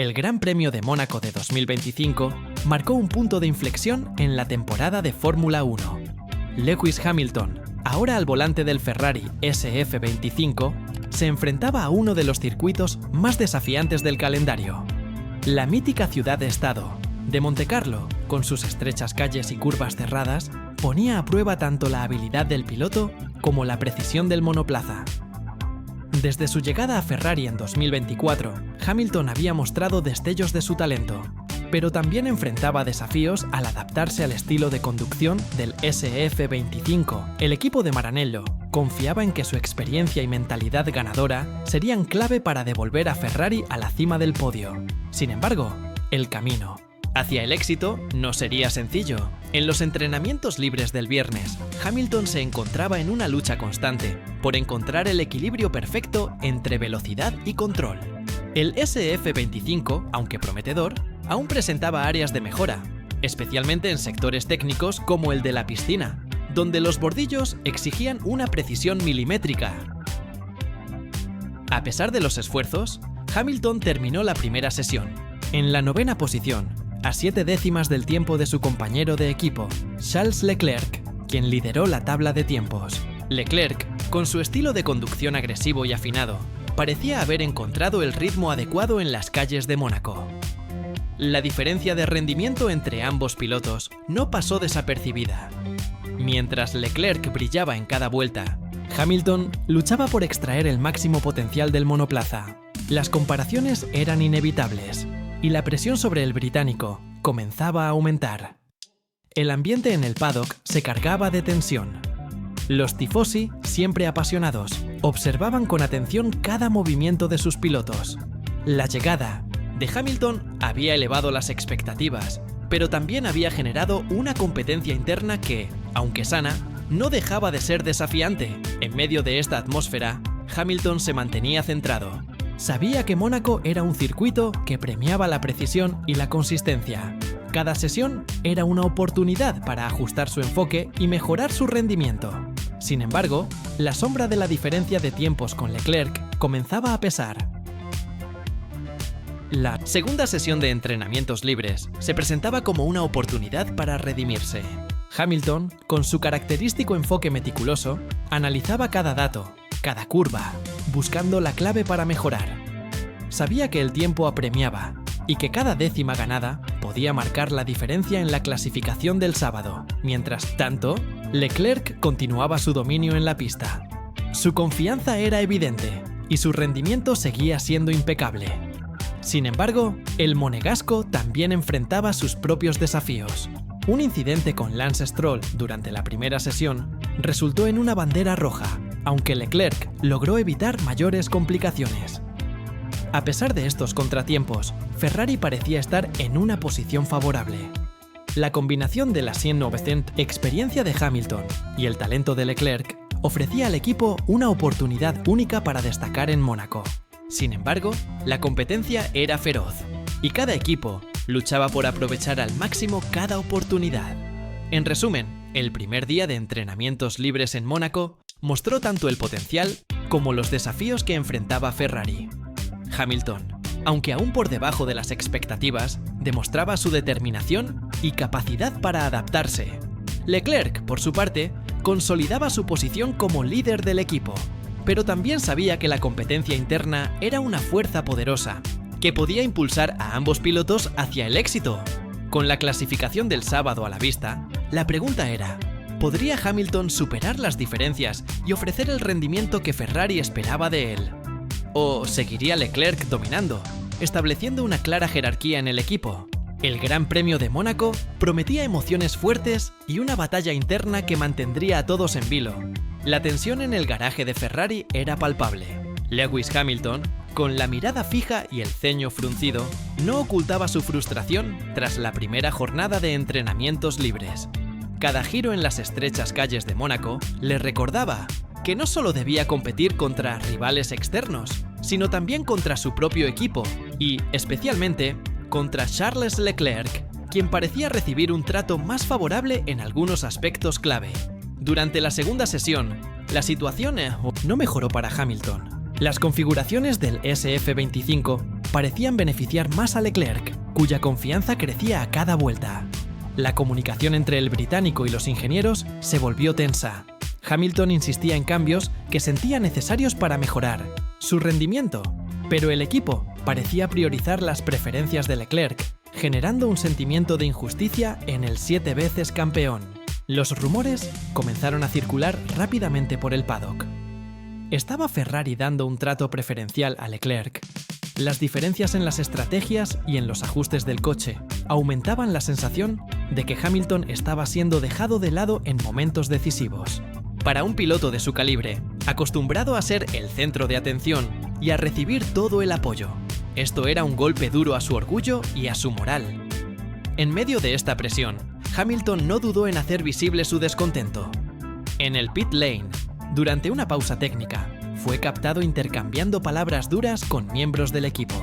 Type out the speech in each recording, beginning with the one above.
El Gran Premio de Mónaco de 2025 marcó un punto de inflexión en la temporada de Fórmula 1. Lewis Hamilton, ahora al volante del Ferrari SF25, se enfrentaba a uno de los circuitos más desafiantes del calendario. La mítica ciudad-estado de Montecarlo, con sus estrechas calles y curvas cerradas, ponía a prueba tanto la habilidad del piloto como la precisión del monoplaza. Desde su llegada a Ferrari en 2024, Hamilton había mostrado destellos de su talento, pero también enfrentaba desafíos al adaptarse al estilo de conducción del SF25. El equipo de Maranello confiaba en que su experiencia y mentalidad ganadora serían clave para devolver a Ferrari a la cima del podio. Sin embargo, el camino hacia el éxito no sería sencillo. En los entrenamientos libres del viernes, Hamilton se encontraba en una lucha constante por encontrar el equilibrio perfecto entre velocidad y control. El SF25, aunque prometedor, aún presentaba áreas de mejora, especialmente en sectores técnicos como el de la piscina, donde los bordillos exigían una precisión milimétrica. A pesar de los esfuerzos, Hamilton terminó la primera sesión en la 9ª posición, a 7 décimas del tiempo de su compañero de equipo, Charles Leclerc, quien lideró la tabla de tiempos. Leclerc, con su estilo de conducción agresivo y afinado, parecía haber encontrado el ritmo adecuado en las calles de Mónaco. La diferencia de rendimiento entre ambos pilotos no pasó desapercibida. Mientras Leclerc brillaba en cada vuelta, Hamilton luchaba por extraer el máximo potencial del monoplaza. Las comparaciones eran inevitables, y la presión sobre el británico comenzaba a aumentar. El ambiente en el paddock se cargaba de tensión. Los tifosi, siempre apasionados, observaban con atención cada movimiento de sus pilotos. La llegada de Hamilton había elevado las expectativas, pero también había generado una competencia interna que, aunque sana, no dejaba de ser desafiante. En medio de esta atmósfera, Hamilton se mantenía centrado. Sabía que Mónaco era un circuito que premiaba la precisión y la consistencia. Cada sesión era una oportunidad para ajustar su enfoque y mejorar su rendimiento. Sin embargo, la sombra de la diferencia de tiempos con Leclerc comenzaba a pesar. La segunda sesión de entrenamientos libres se presentaba como una oportunidad para redimirse. Hamilton, con su característico enfoque meticuloso, analizaba cada dato, cada curva, buscando la clave para mejorar. Sabía que el tiempo apremiaba y que cada décima ganada podía marcar la diferencia en la clasificación del sábado. Mientras tanto, Leclerc continuaba su dominio en la pista. Su confianza era evidente y su rendimiento seguía siendo impecable. Sin embargo, el monegasco también enfrentaba sus propios desafíos. Un incidente con Lance Stroll durante la primera sesión resultó en una bandera roja, aunque Leclerc logró evitar mayores complicaciones. A pesar de estos contratiempos, Ferrari parecía estar en una posición favorable. La combinación de la Sienne 900, experiencia de Hamilton y el talento de Leclerc ofrecía al equipo una oportunidad única para destacar en Mónaco. Sin embargo, la competencia era feroz y cada equipo luchaba por aprovechar al máximo cada oportunidad. En resumen, el primer día de entrenamientos libres en Mónaco mostró tanto el potencial como los desafíos que enfrentaba Ferrari. Hamilton, aunque aún por debajo de las expectativas, demostraba su determinación y capacidad para adaptarse. Leclerc, por su parte, consolidaba su posición como líder del equipo, pero también sabía que la competencia interna era una fuerza poderosa, que podía impulsar a ambos pilotos hacia el éxito. Con la clasificación del sábado a la vista, la pregunta era: ¿podría Hamilton superar las diferencias y ofrecer el rendimiento que Ferrari esperaba de él? ¿O seguiría Leclerc dominando, estableciendo una clara jerarquía en el equipo? El Gran Premio de Mónaco prometía emociones fuertes y una batalla interna que mantendría a todos en vilo. La tensión en el garaje de Ferrari era palpable. Lewis Hamilton, con la mirada fija y el ceño fruncido, no ocultaba su frustración tras la primera jornada de entrenamientos libres. Cada giro en las estrechas calles de Mónaco le recordaba que no solo debía competir contra rivales externos, sino también contra su propio equipo y, especialmente, contra Charles Leclerc, quien parecía recibir un trato más favorable en algunos aspectos clave. Durante la segunda sesión, la situación no mejoró para Hamilton. Las configuraciones del SF25 parecían beneficiar más a Leclerc, cuya confianza crecía a cada vuelta. La comunicación entre el británico y los ingenieros se volvió tensa. Hamilton insistía en cambios que sentía necesarios para mejorar su rendimiento, pero el equipo parecía priorizar las preferencias de Leclerc, generando un sentimiento de injusticia en el 7 veces campeón. Los rumores comenzaron a circular rápidamente por el paddock. ¿Estaba Ferrari dando un trato preferencial a Leclerc? Las diferencias en las estrategias y en los ajustes del coche aumentaban la sensación de que Hamilton estaba siendo dejado de lado en momentos decisivos. Para un piloto de su calibre, acostumbrado a ser el centro de atención y a recibir todo el apoyo, esto era un golpe duro a su orgullo y a su moral. En medio de esta presión, Hamilton no dudó en hacer visible su descontento. En el pit lane, durante una pausa técnica, fue captado intercambiando palabras duras con miembros del equipo.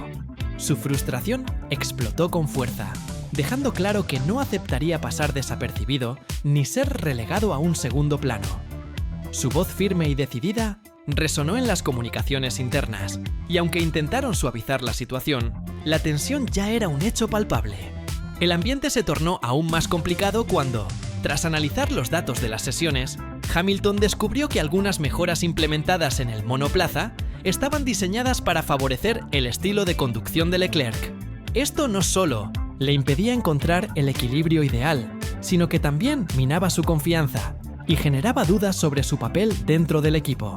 Su frustración explotó con fuerza, dejando claro que no aceptaría pasar desapercibido ni ser relegado a un segundo plano. Su voz firme y decidida resonó en las comunicaciones internas, y aunque intentaron suavizar la situación, la tensión ya era un hecho palpable. El ambiente se tornó aún más complicado cuando, tras analizar los datos de las sesiones, Hamilton descubrió que algunas mejoras implementadas en el monoplaza estaban diseñadas para favorecer el estilo de conducción de Leclerc. Esto no solo le impedía encontrar el equilibrio ideal, sino que también minaba su confianza y generaba dudas sobre su papel dentro del equipo.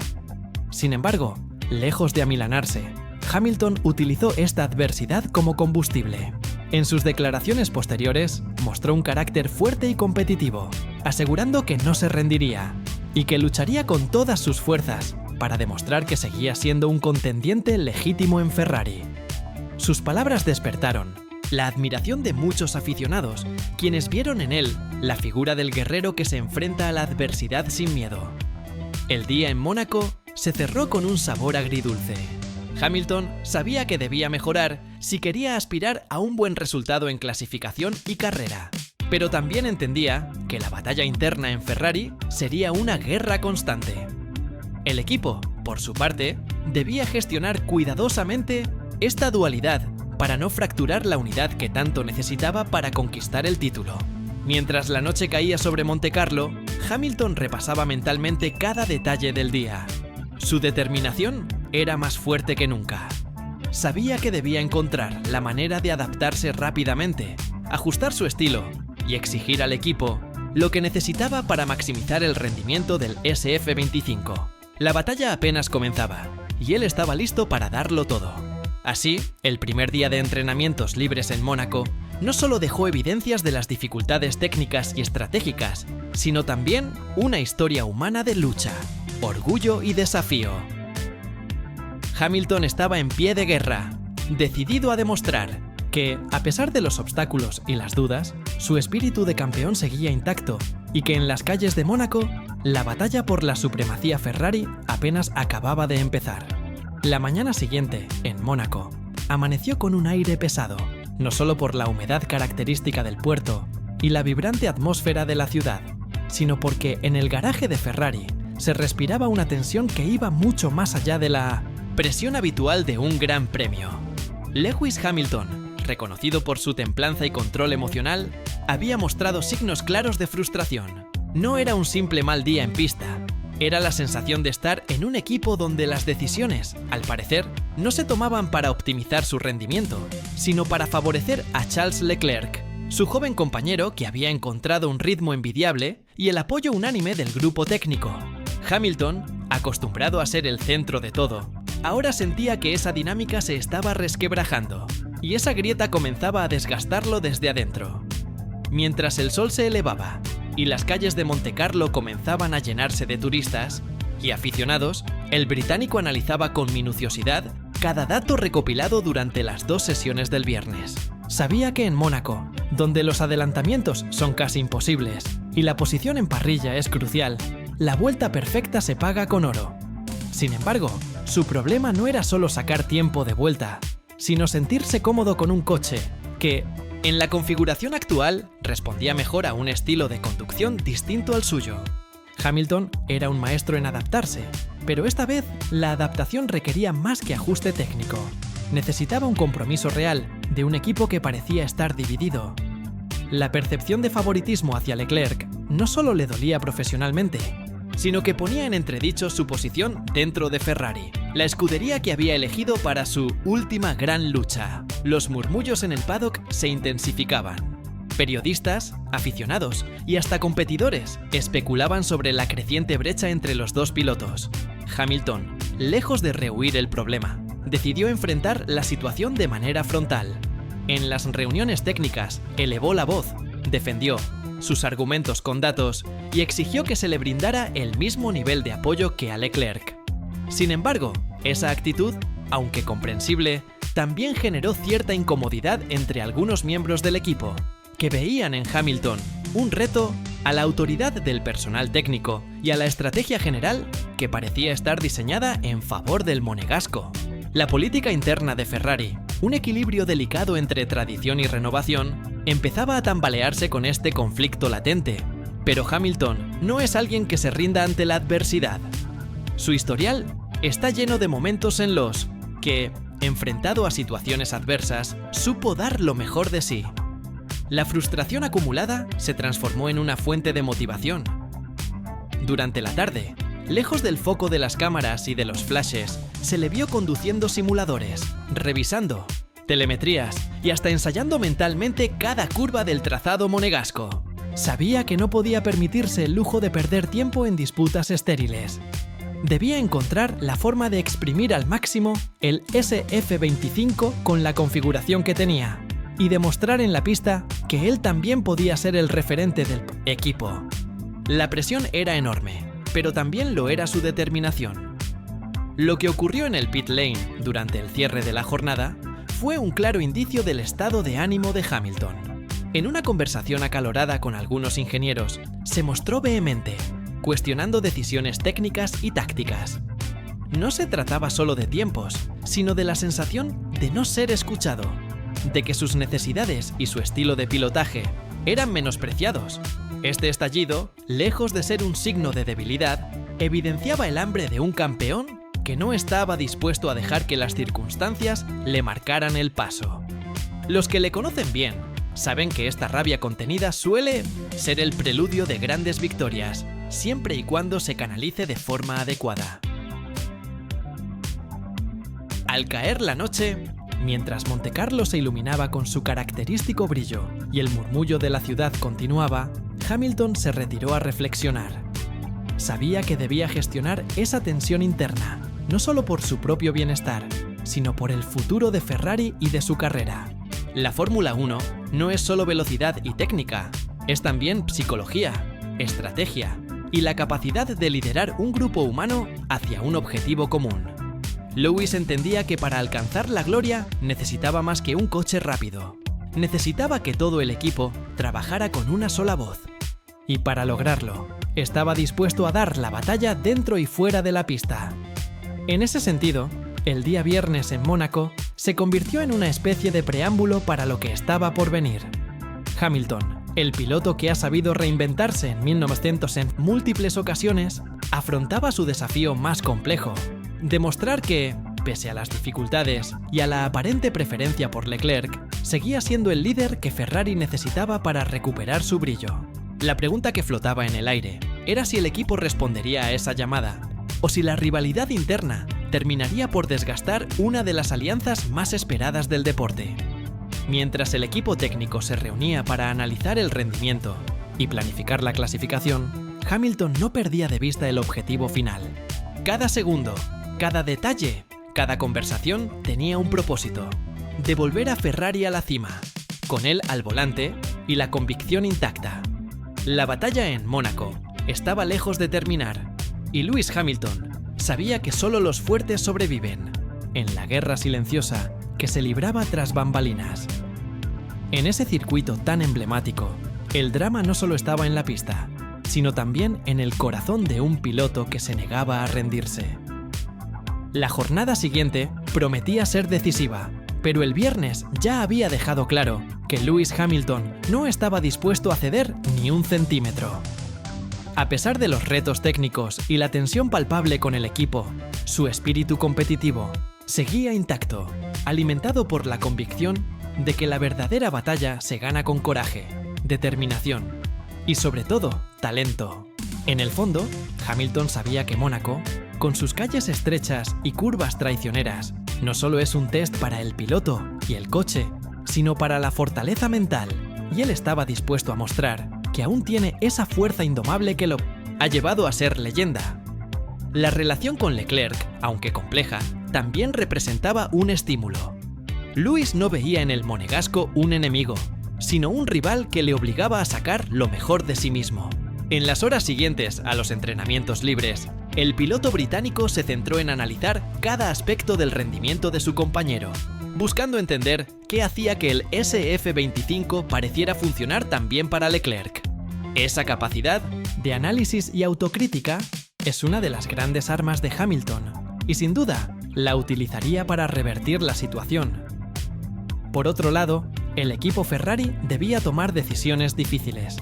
Sin embargo, lejos de amilanarse, Hamilton utilizó esta adversidad como combustible. En sus declaraciones posteriores, mostró un carácter fuerte y competitivo, asegurando que no se rendiría y que lucharía con todas sus fuerzas para demostrar que seguía siendo un contendiente legítimo en Ferrari. Sus palabras despertaron la admiración de muchos aficionados, quienes vieron en él la figura del guerrero que se enfrenta a la adversidad sin miedo. El día en Mónaco se cerró con un sabor agridulce. Hamilton sabía que debía mejorar si quería aspirar a un buen resultado en clasificación y carrera, pero también entendía que la batalla interna en Ferrari sería una guerra constante. El equipo, por su parte, debía gestionar cuidadosamente esta dualidad para no fracturar la unidad que tanto necesitaba para conquistar el título. Mientras la noche caía sobre Montecarlo, Hamilton repasaba mentalmente cada detalle del día. Su determinación era más fuerte que nunca. Sabía que debía encontrar la manera de adaptarse rápidamente, ajustar su estilo y exigir al equipo lo que necesitaba para maximizar el rendimiento del SF25. La batalla apenas comenzaba y él estaba listo para darlo todo. Así, el primer día de entrenamientos libres en Mónaco no solo dejó evidencias de las dificultades técnicas y estratégicas, sino también una historia humana de lucha, orgullo y desafío. Hamilton estaba en pie de guerra, decidido a demostrar que, a pesar de los obstáculos y las dudas, su espíritu de campeón seguía intacto y que en las calles de Mónaco, la batalla por la supremacía Ferrari apenas acababa de empezar. La mañana siguiente, en Mónaco, amaneció con un aire pesado, no solo por la humedad característica del puerto y la vibrante atmósfera de la ciudad, sino porque en el garaje de Ferrari se respiraba una tensión que iba mucho más allá de la presión habitual de un gran premio. Lewis Hamilton, reconocido por su templanza y control emocional, había mostrado signos claros de frustración. No era un simple mal día en pista, era la sensación de estar en un equipo donde las decisiones, al parecer, no se tomaban para optimizar su rendimiento, sino para favorecer a Charles Leclerc, su joven compañero que había encontrado un ritmo envidiable y el apoyo unánime del grupo técnico. Hamilton, acostumbrado a ser el centro de todo, ahora sentía que esa dinámica se estaba resquebrajando, y esa grieta comenzaba a desgastarlo desde adentro. Mientras el sol se elevaba y las calles de Montecarlo comenzaban a llenarse de turistas y aficionados, el británico analizaba con minuciosidad cada dato recopilado durante las 2 sesiones del viernes. Sabía que en Mónaco, donde los adelantamientos son casi imposibles y la posición en parrilla es crucial, la vuelta perfecta se paga con oro. Sin embargo, su problema no era solo sacar tiempo de vuelta, sino sentirse cómodo con un coche que, en la configuración actual, respondía mejor a un estilo de conducción distinto al suyo. Hamilton era un maestro en adaptarse, pero esta vez la adaptación requería más que ajuste técnico. necesitaba un compromiso real de un equipo que parecía estar dividido. La percepción de favoritismo hacia Leclerc no solo le dolía profesionalmente, sino que ponía en entredicho su posición dentro de Ferrari, la escudería que había elegido para su última gran lucha. Los murmullos en el paddock se intensificaban. Periodistas, aficionados y hasta competidores especulaban sobre la creciente brecha entre los dos pilotos. Hamilton, lejos de rehuir el problema, decidió enfrentar la situación de manera frontal. En las reuniones técnicas, elevó la voz, defendió sus argumentos con datos y exigió que se le brindara el mismo nivel de apoyo que a Leclerc. Sin embargo, esa actitud, aunque comprensible, también generó cierta incomodidad entre algunos miembros del equipo, que veían en Hamilton un reto a la autoridad del personal técnico y a la estrategia general que parecía estar diseñada en favor del monegasco. La política interna de Ferrari, un equilibrio delicado entre tradición y renovación, empezaba a tambalearse con este conflicto latente, pero Hamilton no es alguien que se rinda ante la adversidad. Su historial está lleno de momentos en los que, enfrentado a situaciones adversas, supo dar lo mejor de sí. La frustración acumulada se transformó en una fuente de motivación. Durante la tarde, lejos del foco de las cámaras y de los flashes, se le vio conduciendo simuladores, revisando telemetrías y hasta ensayando mentalmente cada curva del trazado monegasco. Sabía que no podía permitirse el lujo de perder tiempo en disputas estériles. Debía encontrar la forma de exprimir al máximo el SF25 con la configuración que tenía y demostrar en la pista que él también podía ser el referente del equipo. La presión era enorme, pero también lo era su determinación. Lo que ocurrió en el pit lane durante el cierre de la jornada fue un claro indicio del estado de ánimo de Hamilton. En una conversación acalorada con algunos ingenieros, se mostró vehemente, cuestionando decisiones técnicas y tácticas. No se trataba solo de tiempos, sino de la sensación de no ser escuchado, de que sus necesidades y su estilo de pilotaje eran menospreciados. Este estallido, lejos de ser un signo de debilidad, evidenciaba el hambre de un campeón que no estaba dispuesto a dejar que las circunstancias le marcaran el paso. Los que le conocen bien saben que esta rabia contenida suele ser el preludio de grandes victorias, siempre y cuando se canalice de forma adecuada. Al caer la noche, mientras Montecarlo se iluminaba con su característico brillo y el murmullo de la ciudad continuaba, Hamilton se retiró a reflexionar. Sabía que debía gestionar esa tensión interna, no solo por su propio bienestar, sino por el futuro de Ferrari y de su carrera. La Fórmula 1 no es solo velocidad y técnica, es también psicología, estrategia y la capacidad de liderar un grupo humano hacia un objetivo común. Lewis entendía que para alcanzar la gloria necesitaba más que un coche rápido. Necesitaba que todo el equipo trabajara con una sola voz. Y para lograrlo, estaba dispuesto a dar la batalla dentro y fuera de la pista. En ese sentido, el día viernes en Mónaco se convirtió en una especie de preámbulo para lo que estaba por venir. Hamilton, el piloto que ha sabido reinventarse en 1900 en múltiples ocasiones, afrontaba su desafío más complejo: demostrar que, pese a las dificultades y a la aparente preferencia por Leclerc, seguía siendo el líder que Ferrari necesitaba para recuperar su brillo. La pregunta que flotaba en el aire era si el equipo respondería a esa llamada, o si la rivalidad interna terminaría por desgastar una de las alianzas más esperadas del deporte. Mientras el equipo técnico se reunía para analizar el rendimiento y planificar la clasificación, Hamilton no perdía de vista el objetivo final. Cada segundo, cada detalle, cada conversación tenía un propósito: devolver a Ferrari a la cima, con él al volante y la convicción intacta. La batalla en Mónaco estaba lejos de terminar, y Lewis Hamilton sabía que solo los fuertes sobreviven, en la guerra silenciosa que se libraba tras bambalinas. En ese circuito tan emblemático, el drama no solo estaba en la pista, sino también en el corazón de un piloto que se negaba a rendirse. La jornada siguiente prometía ser decisiva, pero el viernes ya había dejado claro que Lewis Hamilton no estaba dispuesto a ceder ni un centímetro. A pesar de los retos técnicos y la tensión palpable con el equipo, su espíritu competitivo seguía intacto, alimentado por la convicción de que la verdadera batalla se gana con coraje, determinación y, sobre todo, talento. En el fondo, Hamilton sabía que Mónaco, con sus calles estrechas y curvas traicioneras, no solo es un test para el piloto y el coche, sino para la fortaleza mental, y él estaba dispuesto a mostrar que aún tiene esa fuerza indomable que lo ha llevado a ser leyenda. La relación con Leclerc, aunque compleja, también representaba un estímulo. Lewis no veía en el monegasco un enemigo, sino un rival que le obligaba a sacar lo mejor de sí mismo. En las horas siguientes a los entrenamientos libres, el piloto británico se centró en analizar cada aspecto del rendimiento de su compañero, buscando entender qué hacía que el SF-25 pareciera funcionar tan bien para Leclerc. Esa capacidad de análisis y autocrítica es una de las grandes armas de Hamilton, y sin duda la utilizaría para revertir la situación. Por otro lado, el equipo Ferrari debía tomar decisiones difíciles.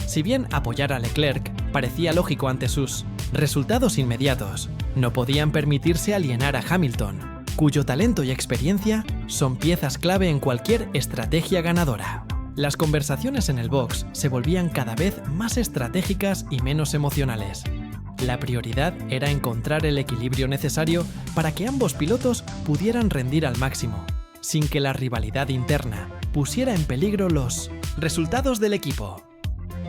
Si bien apoyar a Leclerc parecía lógico ante sus resultados inmediatos, no podían permitirse alienar a Hamilton, cuyo talento y experiencia son piezas clave en cualquier estrategia ganadora. Las conversaciones en el box se volvían cada vez más estratégicas y menos emocionales. La prioridad era encontrar el equilibrio necesario para que ambos pilotos pudieran rendir al máximo, sin que la rivalidad interna pusiera en peligro los resultados del equipo.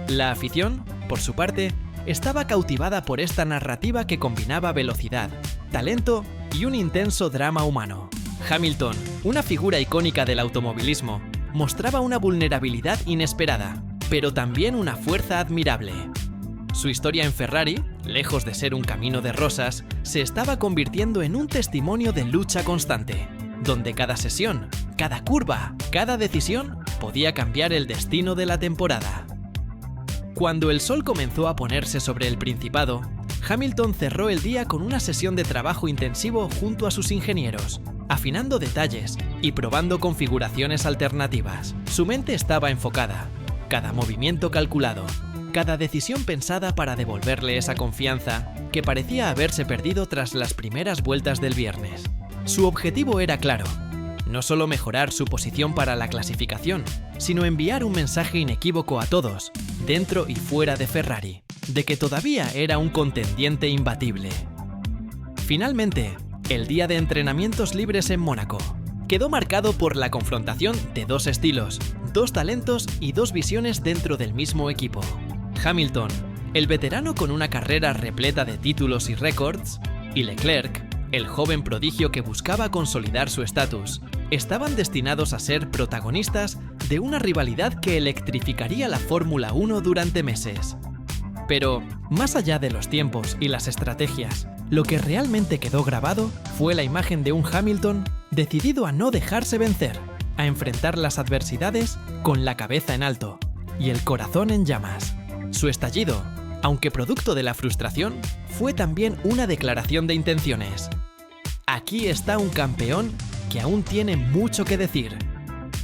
La afición, por su parte, estaba cautivada por esta narrativa que combinaba velocidad, talento y un intenso drama humano. Hamilton, una figura icónica del automovilismo, mostraba una vulnerabilidad inesperada, pero también una fuerza admirable. Su historia en Ferrari, lejos de ser un camino de rosas, se estaba convirtiendo en un testimonio de lucha constante, donde cada sesión, cada curva, cada decisión podía cambiar el destino de la temporada. Cuando el sol comenzó a ponerse sobre el Principado, Hamilton cerró el día con una sesión de trabajo intensivo junto a sus ingenieros, afinando detalles y probando configuraciones alternativas. Su mente estaba enfocada, cada movimiento calculado, cada decisión pensada para devolverle esa confianza que parecía haberse perdido tras las primeras vueltas del viernes. Su objetivo era claro: no solo mejorar su posición para la clasificación, sino enviar un mensaje inequívoco a todos, dentro y fuera de Ferrari, de que todavía era un contendiente imbatible. Finalmente, el día de entrenamientos libres en Mónaco quedó marcado por la confrontación de dos estilos, dos talentos y dos visiones dentro del mismo equipo. Hamilton, el veterano con una carrera repleta de títulos y récords, y Leclerc, el joven prodigio que buscaba consolidar su estatus, estaban destinados a ser protagonistas de una rivalidad que electrificaría la Fórmula 1 durante meses. Pero, más allá de los tiempos y las estrategias, lo que realmente quedó grabado fue la imagen de un Hamilton decidido a no dejarse vencer, a enfrentar las adversidades con la cabeza en alto y el corazón en llamas. Su estallido, aunque producto de la frustración, fue también una declaración de intenciones. Aquí está un campeón que aún tiene mucho que decir,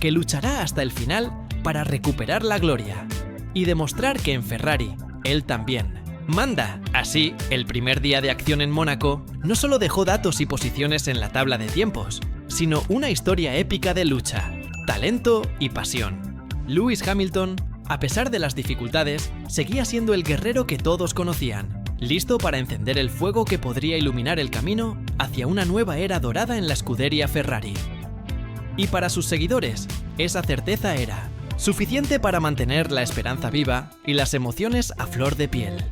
que luchará hasta el final para recuperar la gloria y demostrar que en Ferrari, él también manda. Así, el primer día de acción en Mónaco no solo dejó datos y posiciones en la tabla de tiempos, sino una historia épica de lucha, talento y pasión. Lewis Hamilton, a pesar de las dificultades, seguía siendo el guerrero que todos conocían, listo para encender el fuego que podría iluminar el camino hacia una nueva era dorada en la escudería Ferrari. Y para sus seguidores, esa certeza era suficiente para mantener la esperanza viva y las emociones a flor de piel.